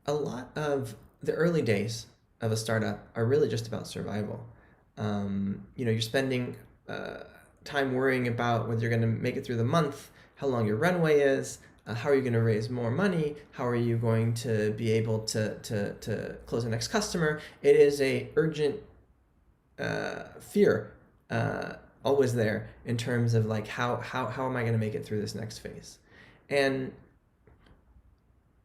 A lot of the early days of a startup are really just about survival. You're spending time worrying about whether you're going to make it through the month, how long your runway is, how are you going to raise more money, how are you going to be able to close the next customer. It is a urgent fear always there in terms of like how am I going to make it through this next phase. And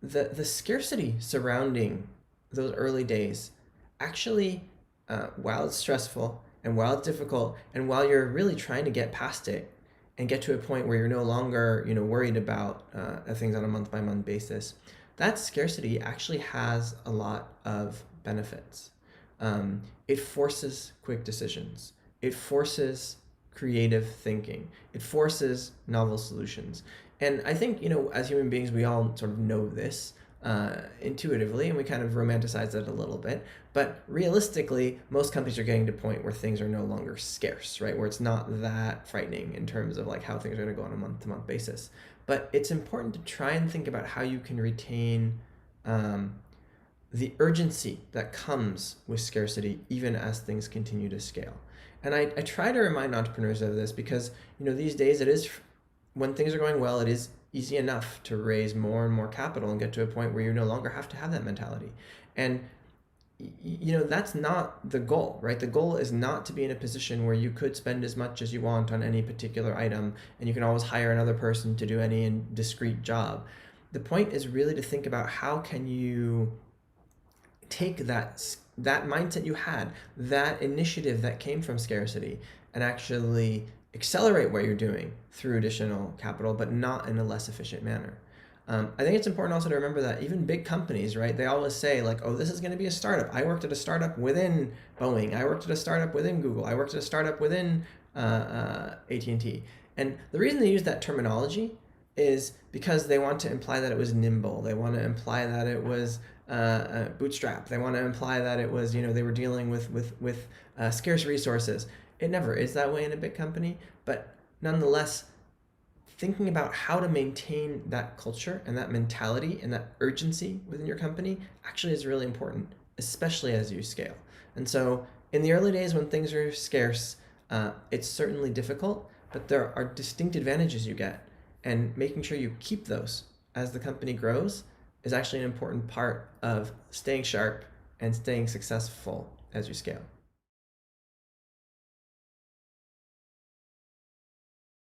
the scarcity surrounding those early days actually, while it's stressful and while it's difficult and while you're really trying to get past it and get to a point where you're no longer worried about things on a month by month basis, that scarcity actually has a lot of benefits. It forces quick decisions. It forces creative thinking. It forces novel solutions. And I think, as human beings, we all sort of know this intuitively, and we kind of romanticize it a little bit. But realistically, most companies are getting to a point where things are no longer scarce, right? Where it's not that frightening in terms of like how things are going to go on a month-to-month basis. But it's important to try and think about how you can retain um, the urgency that comes with scarcity, even as things continue to scale. And I try to remind entrepreneurs of this because, these days it is, when things are going well, it is easy enough to raise more and more capital and get to a point where you no longer have to have that mentality. And that's not the goal, right? The goal is not to be in a position where you could spend as much as you want on any particular item and you can always hire another person to do any discrete job. The point is really to think about how can you take that mindset you had, that initiative that came from scarcity, and actually accelerate what you're doing through additional capital, but not in a less efficient manner. I think it's important also to remember that even big companies, right? They always say like, "Oh, this is going to be a startup." I worked at a startup within Boeing. I worked at a startup within Google. I worked at a startup within AT&T. And the reason they use that terminology is because they want to imply that it was nimble. They want to imply that it was bootstrap. They want to imply that it was, they were dealing with scarce resources. It never is that way in a big company, but nonetheless, thinking about how to maintain that culture and that mentality and that urgency within your company actually is really important, especially as you scale. And so, in the early days when things are scarce, it's certainly difficult, but there are distinct advantages you get, and making sure you keep those as the company grows is actually an important part of staying sharp and staying successful as you scale.